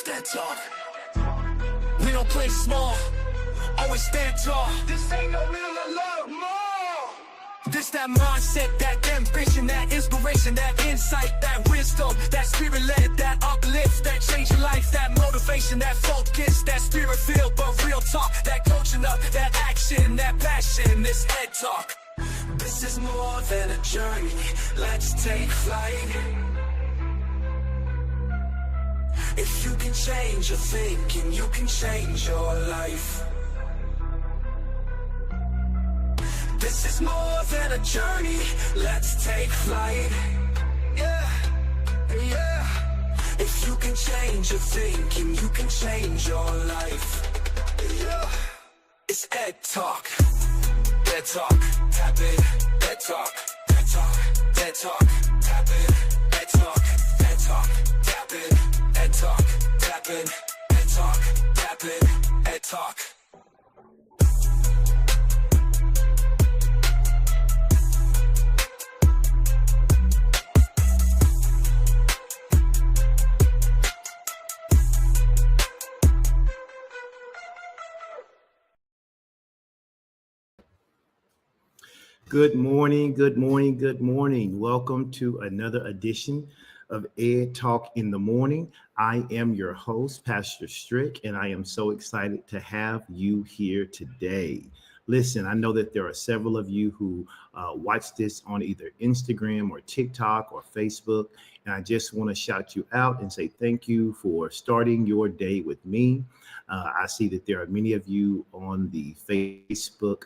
It's that talk. We don't play small, always stand tall. This ain't no middle of love, more. This that mindset, that ambition, that inspiration, that insight, that wisdom, that spirit-led, that uplift, that change your life, that motivation, that focus, that spirit-filled but real talk, that coaching up, that action, that passion, this EdTalk. This is more than a journey, let's take flight. If you can change your thinking, you can change your life. This is more than a journey, let's take flight. Yeah, yeah. If you can change your thinking, you can change your life. Yeah. It's EdTalk. EdTalk, tap in. EdTalk, EdTalk, EdTalk, tap in. EdTalk, EdTalk, tap in. EdTalk, tap in. EdTalk, tap in. EdTalk. Good morning, good morning, good morning. Welcome to another edition of EdTalk in the Morning. I am your host, Pastor Strick, and I am so excited to have you here today. Listen, I know that there are several of you who watch this on either Instagram or TikTok or Facebook, and I just want to shout you out and say thank you for starting your day with me. I see that there are many of you on the Facebook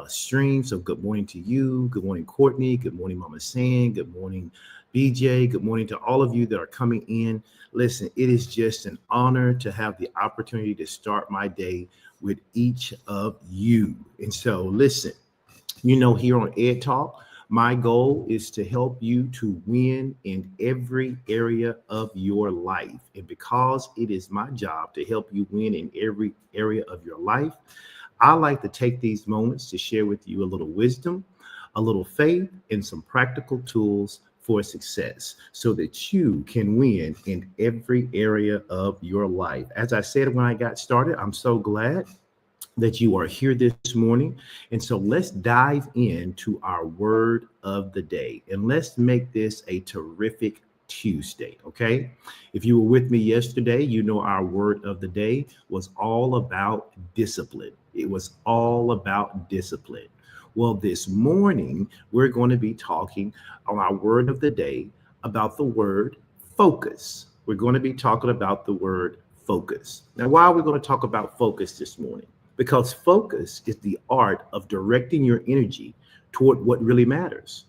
stream. So good morning to you. Good morning, Courtney. Good morning, Mama San. Good morning, BJ. Good morning to all of you that are coming in. Listen, it is just an honor to have the opportunity to start my day with each of you. And so listen, here on EdTalk, my goal is to help you to win in every area of your life. And because it is my job to help you win in every area of your life, I like to take these moments to share with you a little wisdom, a little faith, and some practical tools for success so that you can win in every area of your life. As I said when I got started, I'm so glad that you are here this morning. And so let's dive into our word of the day, and let's make this a terrific Tuesday. Okay. If you were with me yesterday, you know our word of the day was all about discipline. It was all about discipline. Well, this morning, we're going to be talking on our word of the day about the word focus. We're going to be talking about the word focus. Now, why are we going to talk about focus this morning? Because focus is the art of directing your energy toward what really matters.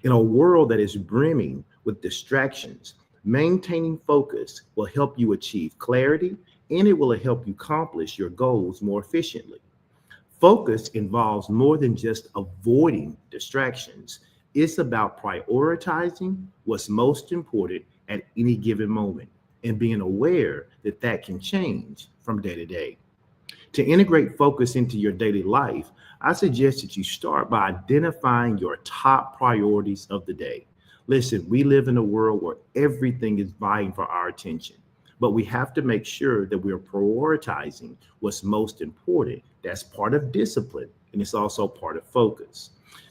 In a world that is brimming with distractions, maintaining focus will help you achieve clarity, and it will help you accomplish your goals more efficiently. Focus involves more than just avoiding distractions. It's about prioritizing what's most important at any given moment and being aware that that can change from day to day. To integrate focus into your daily life, I suggest that you start by identifying your top priorities of the day. Listen, we live in a world where everything is vying for our attention, but we have to make sure that we're prioritizing what's most important. That's part of discipline, and it's also part of focus.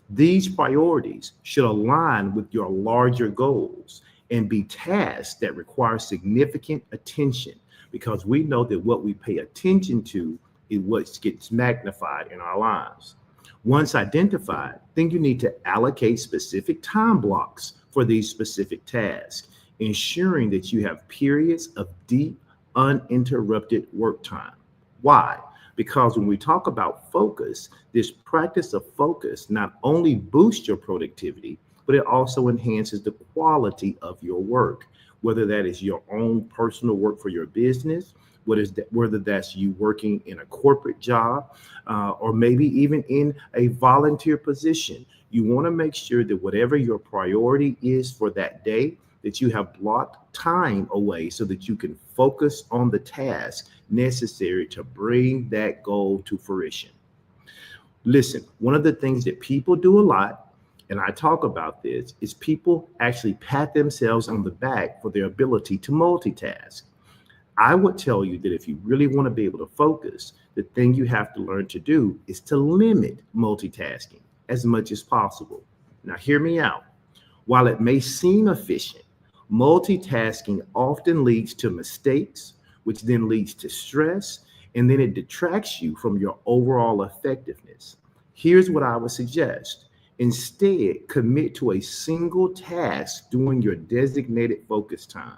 These priorities should align with your larger goals and be tasks that require significant attention, because we know that what we pay attention to is what gets magnified in our lives. Once identified, then you need to allocate specific time blocks for these specific tasks, ensuring that you have periods of deep, uninterrupted work time. Why? Because when we talk about focus, this practice of focus not only boosts your productivity, but it also enhances the quality of your work, whether that is your own personal work for your business, whether that's you working in a corporate job, or maybe even in a volunteer position. You want to make sure that whatever your priority is for that day, that you have blocked time away so that you can focus on the task necessary to bring that goal to fruition. Listen, one of the things that people do a lot, and I talk about this, is people actually pat themselves on the back for their ability to multitask. I would tell you that if you really want to be able to focus, the thing you have to learn to do is to limit multitasking as much as possible. Now, hear me out. While it may seem efficient, multitasking often leads to mistakes, which then leads to stress, and then it detracts you from your overall effectiveness. Here's what I would suggest. Instead, commit to a single task during your designated focus time.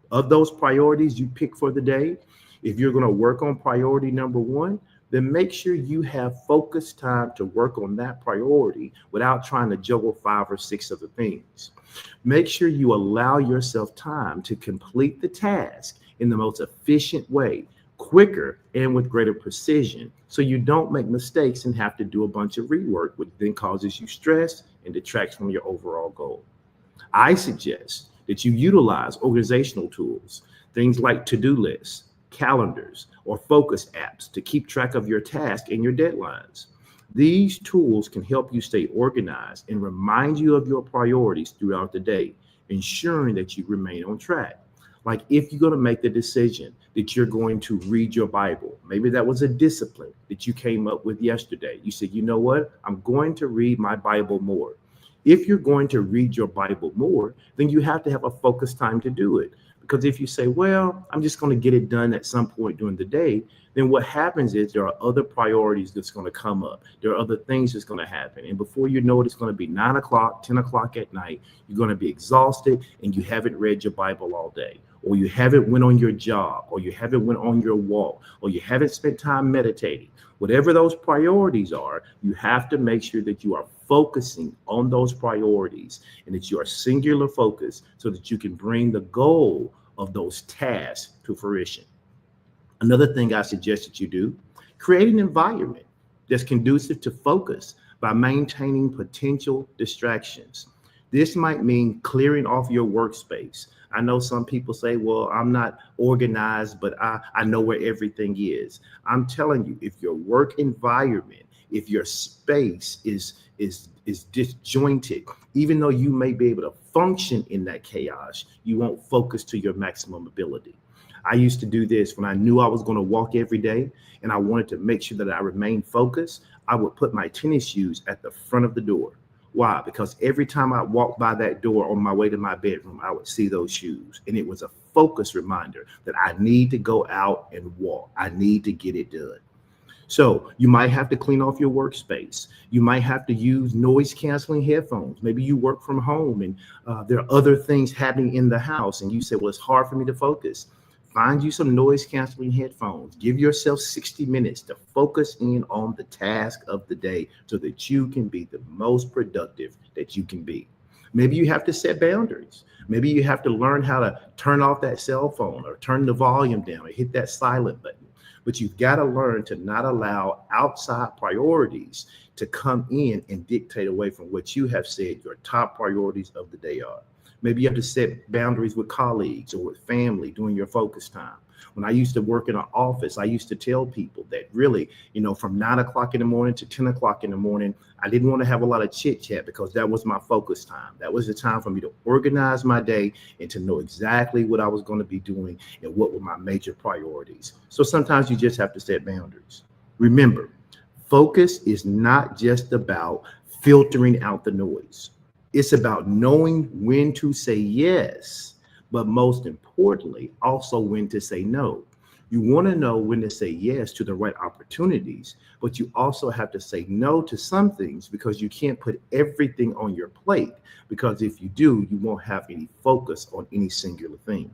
Of those priorities you pick for the day, if you're going to work on priority number one, then make sure you have focused time to work on that priority without trying to juggle 5 or 6 other things. Make sure you allow yourself time to complete the task in the most efficient way, quicker and with greater precision, so you don't make mistakes and have to do a bunch of rework, which then causes you stress and detracts from your overall goal. I suggest that you utilize organizational tools, things like to-do lists, calendars, or focus apps to keep track of your tasks and your deadlines. These tools can help you stay organized and remind you of your priorities throughout the day, ensuring that you remain on track. Like if you're going to make the decision that you're going to read your Bible, maybe that was a discipline that you came up with yesterday. You said, you know what? I'm going to read my Bible more. If you're going to read your Bible more, then you have to have a focused time to do it. Because if you say, well, I'm just going to get it done at some point during the day, then what happens is there are other priorities that's going to come up. There are other things that's going to happen. And before you know it, it's going to be 9 o'clock, 10 o'clock at night. You're going to be exhausted and you haven't read your Bible all day, or you haven't went on your job, or you haven't went on your walk, or you haven't spent time meditating. Whatever those priorities are, you have to make sure that you are focusing on those priorities and that you are singular focused so that you can bring the goal of those tasks to fruition. Another thing I suggest that you do, create an environment that's conducive to focus by maintaining potential distractions. This might mean clearing off your workspace. I know some people say, well, I'm not organized, but I know where everything is. I'm telling you, if your work environment, if your space is disjointed, even though you may be able to function in that chaos, you won't focus to your maximum ability. I used to do this when I knew I was going to walk every day and I wanted to make sure that I remained focused. I would put my tennis shoes at the front of the door. Why? Because every time I walked by that door on my way to my bedroom, I would see those shoes. And it was a focus reminder that I need to go out and walk. I need to get it done. So you might have to clean off your workspace. You might have to use noise canceling headphones. Maybe you work from home and there are other things happening in the house. And you say, well, it's hard for me to focus. Find you some noise canceling headphones. Give yourself 60 minutes to focus in on the task of the day so that you can be the most productive that you can be. Maybe you have to set boundaries. Maybe you have to learn how to turn off that cell phone or turn the volume down or hit that silent button. But you've got to learn to not allow outside priorities to come in and dictate away from what you have said your top priorities of the day are. Maybe you have to set boundaries with colleagues or with family during your focus time. When I used to work in an office, I used to tell people that really, from 9 o'clock in the morning to 10 o'clock in the morning, I didn't want to have a lot of chit chat because that was my focus time. That was the time for me to organize my day and to know exactly what I was going to be doing and what were my major priorities. So sometimes you just have to set boundaries. Remember, focus is not just about filtering out the noise. It's about knowing when to say yes, but most importantly, also when to say no. You want to know when to say yes to the right opportunities, but you also have to say no to some things because you can't put everything on your plate, because if you do, you won't have any focus on any singular thing.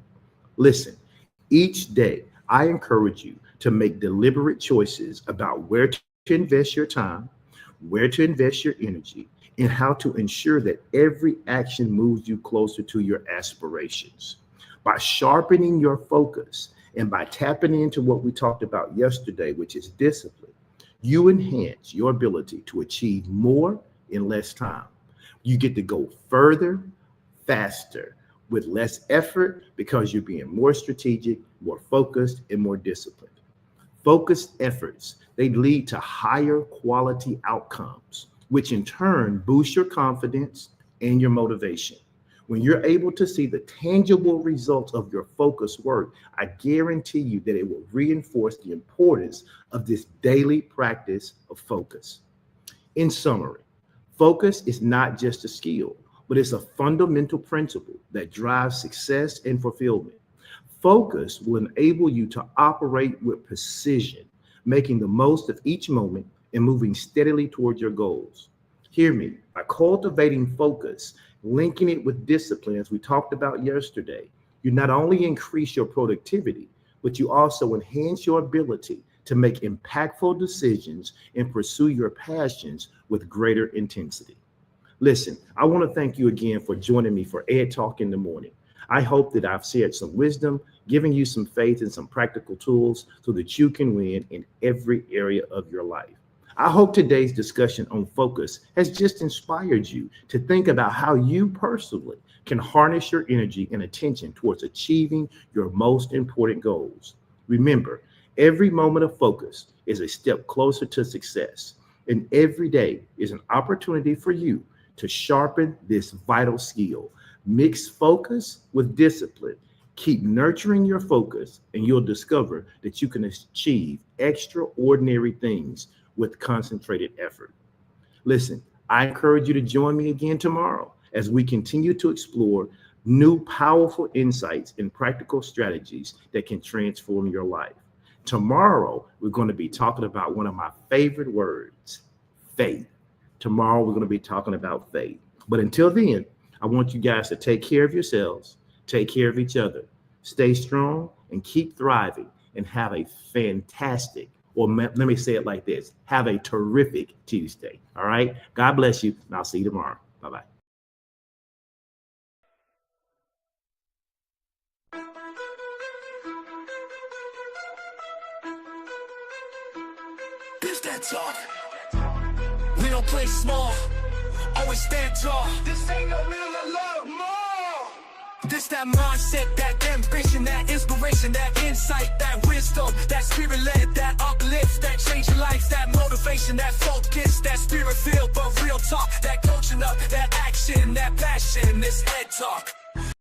Listen, each day, I encourage you to make deliberate choices about where to invest your time, where to invest your energy, and how to ensure that every action moves you closer to your aspirations. By sharpening your focus and by tapping into what we talked about yesterday, which is discipline, you enhance your ability to achieve more in less time. You get to go further, faster, with less effort because you're being more strategic, more focused, and more disciplined. Focused efforts, they lead to higher quality outcomes, which in turn boosts your confidence and your motivation. When you're able to see the tangible results of your focus work, I guarantee you that it will reinforce the importance of this daily practice of focus. In summary, focus is not just a skill, but it's a fundamental principle that drives success and fulfillment. Focus will enable you to operate with precision, making the most of each moment and moving steadily toward your goals. Hear me, by cultivating focus, linking it with discipline, as we talked about yesterday, you not only increase your productivity, but you also enhance your ability to make impactful decisions and pursue your passions with greater intensity. Listen, I want to thank you again for joining me for EdTalk in the morning. I hope that I've shared some wisdom, giving you some faith and some practical tools so that you can win in every area of your life. I hope today's discussion on focus has just inspired you to think about how you personally can harness your energy and attention towards achieving your most important goals. Remember, every moment of focus is a step closer to success, and every day is an opportunity for you to sharpen this vital skill. Mix focus with discipline. Keep nurturing your focus, and you'll discover that you can achieve extraordinary things with concentrated effort. Listen, I encourage you to join me again tomorrow as we continue to explore new powerful insights and practical strategies that can transform your life. Tomorrow, we're going to be talking about one of my favorite words, faith. Tomorrow, we're going to be talking about faith. But until then, I want you guys to take care of yourselves, take care of each other, stay strong, and keep thriving, and have a fantastic, or let me say it like this, have a terrific Tuesday. All right. God bless you. And I'll see you tomorrow. Bye-bye. This that talk. We don't play small. Always stand tall. This ain't no middle of love, more. This that mindset, that ambition, that inspiration, that insight, that wisdom, that spirit-led, that uplift, that change your life, that motivation, that focus, that spirit-filled but real talk, that coaching up, that action, that passion, this EdTalk.